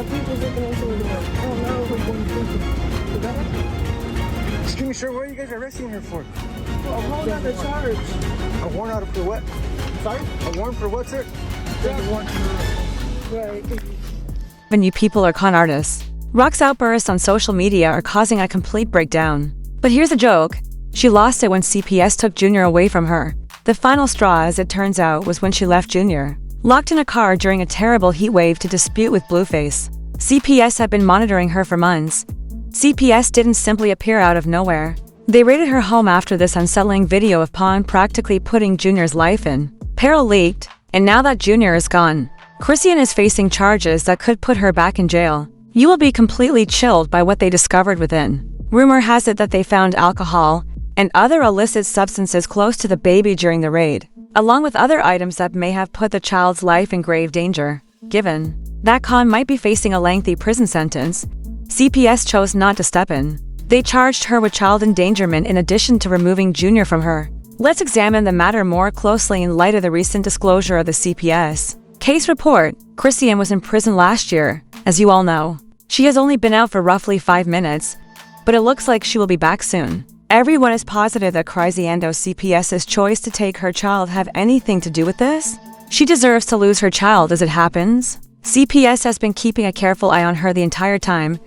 My people's looking into it. Oh no, we're going to Excuse me, sir, what are you guys arresting her for? a whole other charge. A warrant out for what? Sorry? A warrant for what, sir? Right. When you people are con artists. Rock's outbursts on social media are causing a complete breakdown. But here's the joke. She lost it when CPS took Junior away from her. The final straw, as it turns out, was when she left Junior locked in a car during a terrible heat wave to dispute with Blueface. CPS had been monitoring her for months. CPS didn't simply appear out of nowhere. They raided her home after this unsettling video of Pawn practically putting Junior's life in peril leaked, and now that Junior is gone, Chrisean is facing charges that could put her back in jail. You will be completely chilled by what they discovered within. Rumor has it that they found alcohol and other illicit substances close to the baby during the raid, along with other items that may have put the child's life in grave danger. Given that Khan might be facing a lengthy prison sentence, CPS chose not to step in. They charged her with child endangerment in addition to removing Junior from her. Let's examine the matter more closely in light of the recent disclosure of the CPS case report. Chrisean was in prison last year, as you all know. She has only been out for roughly 5 minutes, but it looks like she will be back soon. Everyone is positive that Chrisean CPS's choice to take her child have anything to do with this. She deserves to lose her child as it happens. CPS has been keeping a careful eye on her the entire time,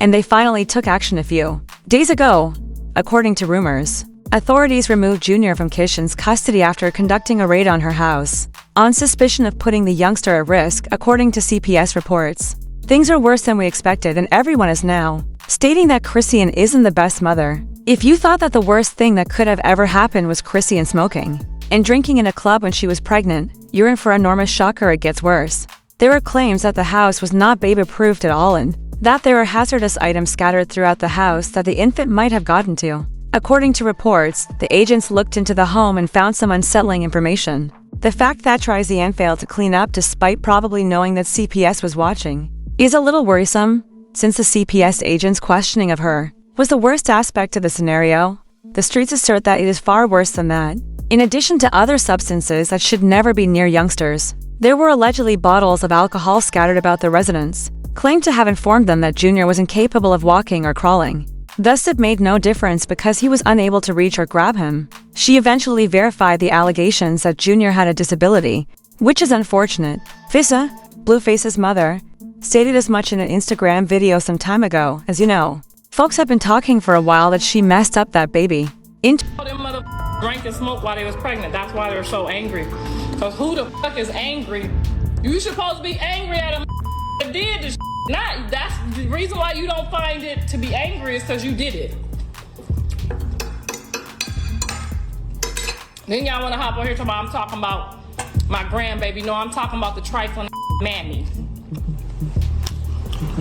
and they finally took action a few days ago. According to rumors, authorities removed Junior from Chrisean's custody after conducting a raid on her house, on suspicion of putting the youngster at risk, according to CPS reports. Things are worse than we expected, and everyone is now stating that Chrisean isn't the best mother. If you thought that the worst thing that could have ever happened was Chrisean smoking and drinking in a club when she was pregnant, you're in for an enormous shocker. It gets worse. There are claims that the house was not baby-proofed at all and that there are hazardous items scattered throughout the house that the infant might have gotten to. According to reports, the agents looked into the home and found some unsettling information. The fact that Chrisean failed to clean up despite probably knowing that CPS was watching is a little worrisome, since the CPS agent's questioning of her was the worst aspect of the scenario. The streets assert that it is far worse than that. In addition to other substances that should never be near youngsters, there were allegedly bottles of alcohol scattered about the residence, claimed to have informed them that Junior was incapable of walking or crawling. Thus it made no difference because he was unable to reach or grab him. She eventually verified the allegations that Junior had a disability, which is unfortunate. Fissa, Blueface's mother, stated as much in an Instagram video some time ago. As you know, folks have been talking for a while that she messed up that baby. Them mother drank and smoked while they was pregnant. That's why they're so angry. Cause who the fuck is angry? You supposed to be angry at them that did this. Not that's the reason why you don't find it to be angry is because you did it. Then y'all want to hop on here I'm talking about my grandbaby. No, I'm talking about the trifling mammy.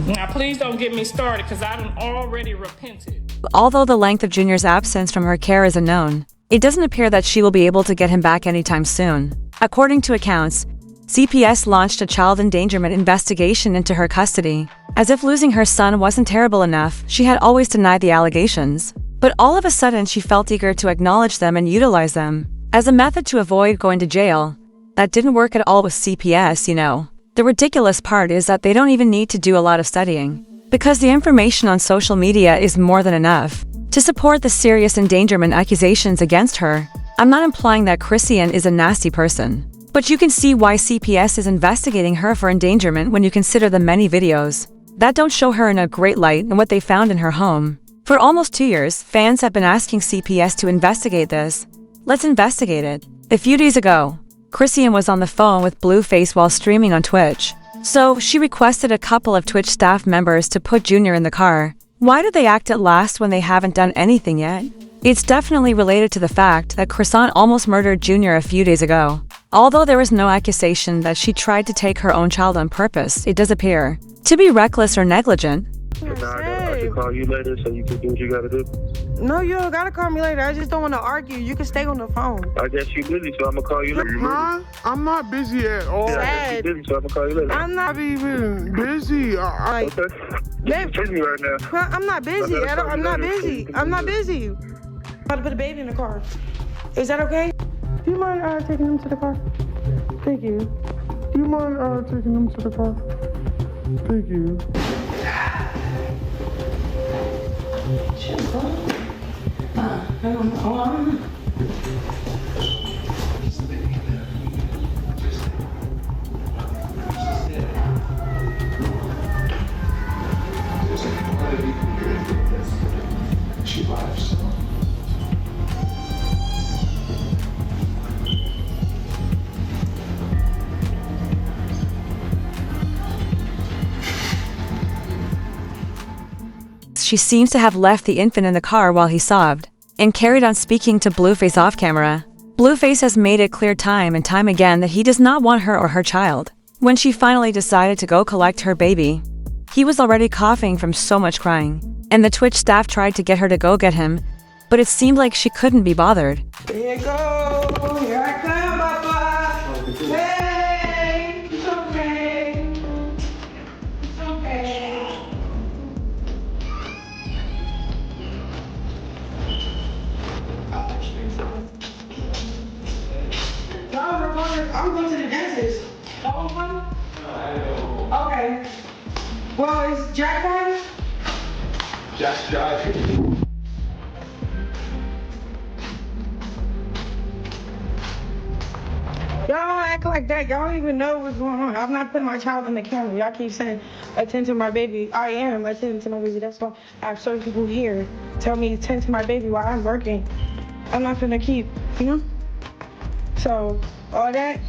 Now, please don't get me started because I done already repented. Although the length of Junior's absence from her care is unknown, it doesn't appear that she will be able to get him back anytime soon. According to accounts, CPS launched a child endangerment investigation into her custody. As if losing her son wasn't terrible enough, she had always denied the allegations. But all of a sudden she felt eager to acknowledge them and utilize them as a method to avoid going to jail. That didn't work at all with CPS, you know. The ridiculous part is that they don't even need to do a lot of studying, because the information on social media is more than enough to support the serious endangerment accusations against her. I'm not implying that Chrisean is a nasty person, but you can see why CPS is investigating her for endangerment when you consider the many videos that don't show her in a great light and what they found in her home. For almost 2 years, fans have been asking CPS to investigate this. Let's investigate it. A few days ago, Chrisean was on the phone with Blueface while streaming on Twitch. So she requested a couple of Twitch staff members to put Junior in the car. Why did they act at last when they haven't done anything yet? It's definitely related to the fact that Chrisean almost murdered Junior a few days ago. Although there was no accusation that she tried to take her own child on purpose, it does appear to be reckless or negligent. I can call you later so you can do what you gotta do. No, you don't gotta call me later. I just don't want to argue. You can stay on the phone. I guess you busy, so I'm gonna call you later. Huh? I'm not busy at all. Yeah, I guess you busy, so I'm gonna call you later. I'm not even busy. Okay. You're busy right now. I'm not busy. I'm not busy. I'm not busy. I'm about to put a baby in the car. Is that okay? Do you mind taking him to the car? Thank you. Do you mind taking them to the car? Thank you. She lives. She seems to have left the infant in the car while he sobbed, and carried on speaking to Blueface off camera. Blueface has made it clear time and time again that he does not want her or her child. When she finally decided to go collect her baby, he was already coughing from so much crying, and the Twitch staff tried to get her to go get him, but it seemed like she couldn't be bothered. Here you go. Here I come, Papa. Hey, it's okay. It's okay. I'm going to the dentist. Okay. Well, is Jack driving? Jack's driving. Y'all don't act like that. Y'all don't even know what's going on. I'm not putting my child in the camera. Y'all keep saying, attend to my baby. I am attending to my baby. That's why I have certain people here tell me attend to my baby while I'm working. I'm not gonna keep, you know? So, all that,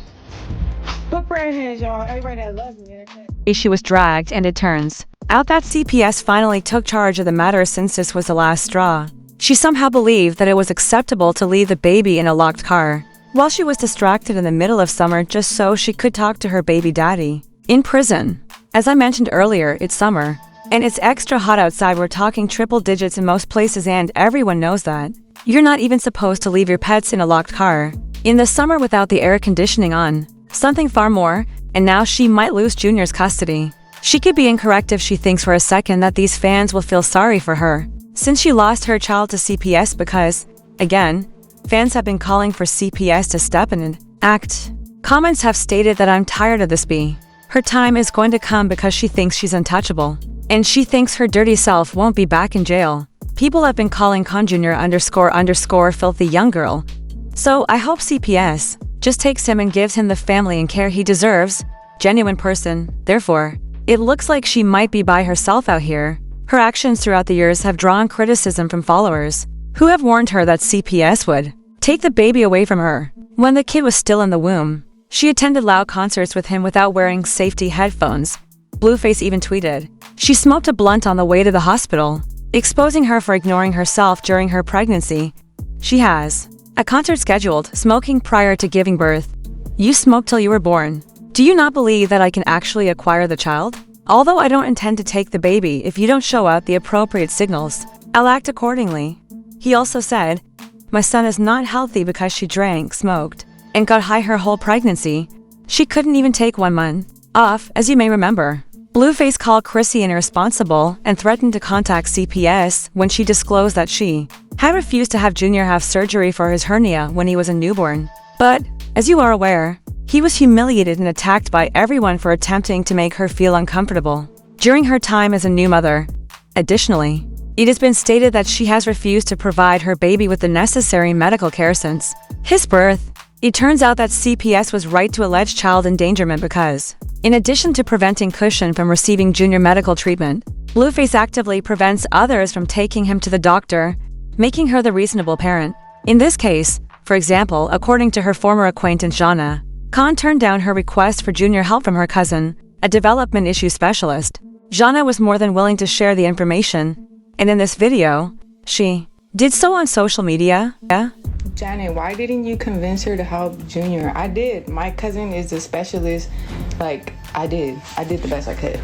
put prayer in hands, y'all. Everybody that loves me. She was dragged, and it turns out that CPS finally took charge of the matter since this was the last straw. She somehow believed that it was acceptable to leave the baby in a locked car while she was distracted in the middle of summer just so she could talk to her baby daddy. In prison. As I mentioned earlier, it's summer, and it's extra hot outside. We're talking triple digits in most places, and everyone knows that. You're not even supposed to leave your pets in a locked car in the summer without the air conditioning on. Something far more, and now she might lose Junior's custody. She could be incorrect if she thinks for a second that these fans will feel sorry for her, since she lost her child to CPS because, again, fans have been calling for CPS to step in and act. Comments have stated that I'm tired of this bee. Her time is going to come because she thinks she's untouchable, and she thinks her dirty self won't be back in jail. People have been calling ___ filthy young girl. So I hope CPS just takes him and gives him the family and care he deserves. Genuine person, therefore. It looks like she might be by herself out here. Her actions throughout the years have drawn criticism from followers who have warned her that CPS would take the baby away from her when the kid was still in the womb. She attended loud concerts with him without wearing safety headphones. Blueface even tweeted she smoked a blunt on the way to the hospital, exposing her for ignoring herself during her pregnancy. She has a concert scheduled, smoking prior to giving birth. You smoked till you were born. Do you not believe that I can actually acquire the child? Although I don't intend to take the baby if you don't show out the appropriate signals, I'll act accordingly. He also said, my son is not healthy because she drank, smoked, and got high her whole pregnancy. She couldn't even take 1 month off, as you may remember. Blueface called Chrisean irresponsible and threatened to contact CPS when she disclosed that she had refused to have Junior have surgery for his hernia when he was a newborn. But, as you are aware, he was humiliated and attacked by everyone for attempting to make her feel uncomfortable during her time as a new mother. Additionally, it has been stated that she has refused to provide her baby with the necessary medical care since his birth. It turns out that CPS was right to allege child endangerment because, in addition to preventing Chrisean from receiving Junior medical treatment, Blueface actively prevents others from taking him to the doctor, making her the reasonable parent. In this case, for example, according to her former acquaintance Jana, Khan turned down her request for Junior help from her cousin, a development issue specialist. Jana was more than willing to share the information, and in this video, she did so on social media. Janet, why didn't you convince her to help Junior? I did. My cousin is a specialist. Like, I did the best I could.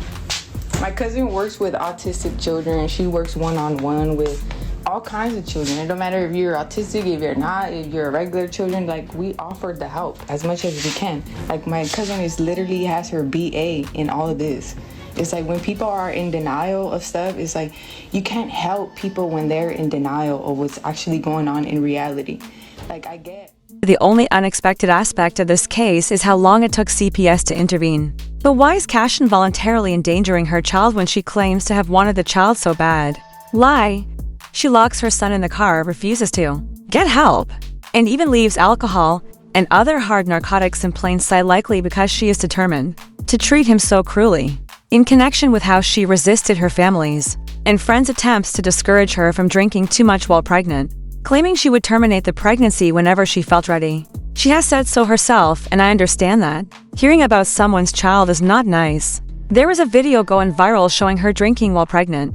My cousin works with autistic children. She works one-on-one with all kinds of children. It don't matter if you're autistic, if you're not, if you're a regular children, like, we offered the help as much as we can. Like, my cousin is literally has her BA in all of this. It's like when people are in denial of stuff, it's like you can't help people when they're in denial of what's actually going on in reality. Like, I get The only unexpected aspect of this case is how long it took CPS to intervene. But why is Chrisean voluntarily endangering her child when she claims to have wanted the child so bad? Lie. She locks her son in the car, refuses to get help, and even leaves alcohol and other hard narcotics in plain sight, likely because she is determined to treat him so cruelly. In connection with how she resisted her family's and friends' attempts to discourage her from drinking too much while pregnant, claiming she would terminate the pregnancy whenever she felt ready. She has said so herself, and I understand that. Hearing about someone's child is not nice. There was a video going viral showing her drinking while pregnant.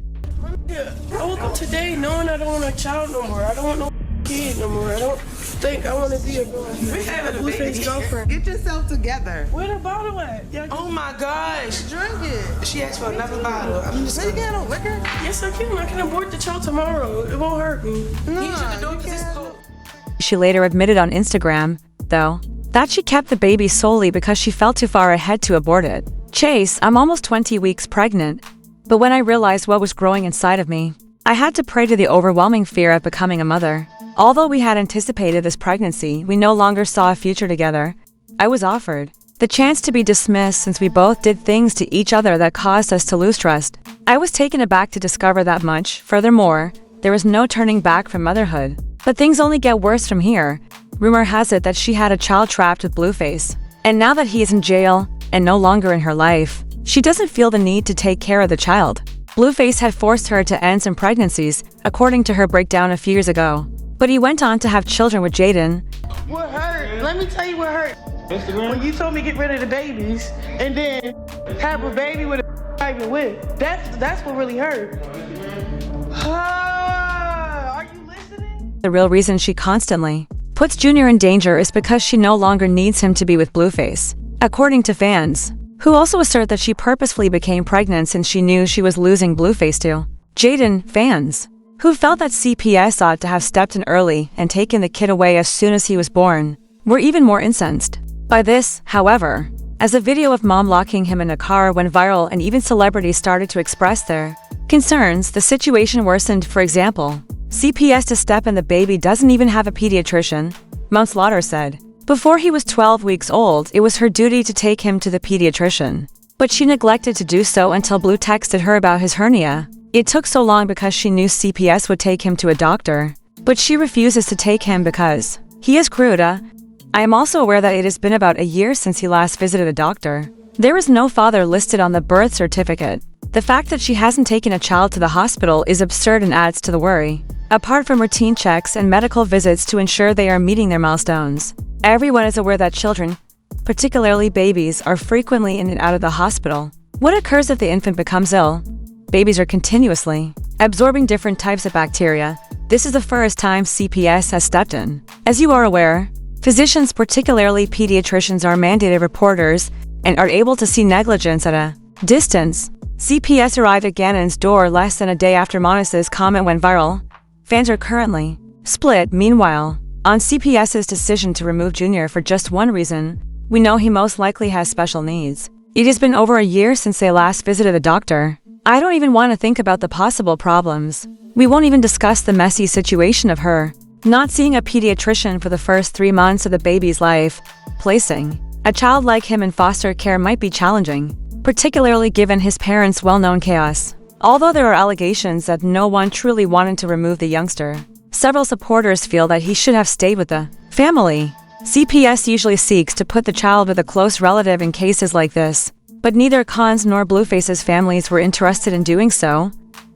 Yeah, I woke up today knowing I don't want a child no more. I don't want no kid no more. I don't think I want to be a Blueface girlfriend. Get yourself together. Where the bottle at? Oh my gosh, drink it. She asked for another bottle. I'm just gonna get on liquor. Yes, I can. I can abort the child tomorrow. It won't hurt me. She later admitted on Instagram, though, that she kept the baby solely because she felt too far ahead to abort it. Chase, I'm almost 20 weeks pregnant, but when I realized what was growing inside of me, I had to pray to the overwhelming fear of becoming a mother. Although we had anticipated this pregnancy, we no longer saw a future together. I was offered the chance to be dismissed since we both did things to each other that caused us to lose trust. I was taken aback to discover that much. Furthermore, there was no turning back from motherhood. But things only get worse from here. Rumor has it that she had a child trapped with Blueface. And now that he is in jail and no longer in her life, she doesn't feel the need to take care of the child. Blueface had forced her to end some pregnancies, according to her breakdown a few years ago. But he went on to have children with Jaden. What hurt? Let me tell you what hurt. When you told me get rid of the babies and then have a baby with a I'm even with. That's what really hurt. Are you listening? The real reason she constantly puts Junior in danger is because she no longer needs him to be with Blueface, according to fans, who also assert that she purposefully became pregnant since she knew she was losing Blueface to Jaden. Fans who felt that CPS ought to have stepped in early and taken the kid away as soon as he was born were even more incensed by this. However, as a video of mom locking him in a car went viral and even celebrities started to express their concerns, the situation worsened. For example, CPS to step in, the baby doesn't even have a pediatrician, Mount Slaughter said. Before he was 12 weeks old, it was her duty to take him to the pediatrician, but she neglected to do so until Blue texted her about his hernia. It took so long because she knew CPS would take him to a doctor, but she refuses to take him because he is crude. I am also aware that it has been about a year since he last visited a doctor. There is no father listed on the birth certificate. The fact that she hasn't taken a child to the hospital is absurd and adds to the worry. Apart from routine checks and medical visits to ensure they are meeting their milestones, everyone is aware that children, particularly babies, are frequently in and out of the hospital. What occurs if the infant becomes ill? Babies are continuously absorbing different types of bacteria. This is the first time CPS has stepped in. As you are aware, physicians, particularly pediatricians, are mandated reporters and are able to see negligence at a distance. CPS arrived at Gannon's door less than a day after Monis's comment went viral. Fans are currently split. Meanwhile, on CPS's decision to remove Junior for just one reason, we know he most likely has special needs. It has been over a year since they last visited a doctor. I don't even want to think about the possible problems. We won't even discuss the messy situation of her not seeing a pediatrician for the first 3 months of the baby's life. Placing a child like him in foster care might be challenging, particularly given his parents' well-known chaos. Although there are allegations that no one truly wanted to remove the youngster, several supporters feel that he should have stayed with the family. CPS usually seeks to put the child with a close relative in cases like this, but neither Khan's nor Blueface's families were interested in doing so.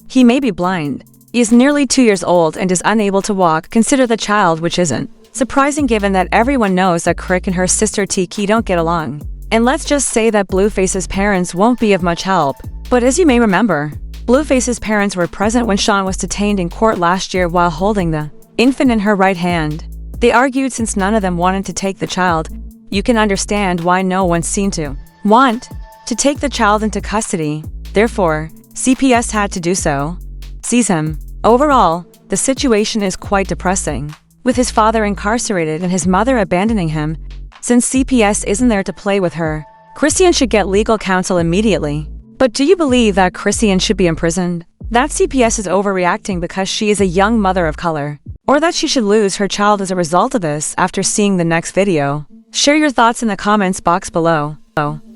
He may be blind. He is nearly 2 years old and is unable to walk. Consider the child, which isn't surprising given that everyone knows that Crick and her sister Tiki don't get along. And let's just say that Blueface's parents won't be of much help. But as you may remember, Blueface's parents were present when Sean was detained in court last year while holding the infant in her right hand. They argued since none of them wanted to take the child. You can understand why no one seemed to want to take the child into custody. Therefore, CPS had to do so. Sees him. Overall, the situation is quite depressing, with his father incarcerated and his mother abandoning him. Since CPS isn't there to play with her, Chrisean should get legal counsel immediately. But do you believe that Chrisean should be imprisoned? That CPS is overreacting because she is a young mother of color. or that she should lose her child as a result of this after seeing the next video. Share your thoughts in the comments box below.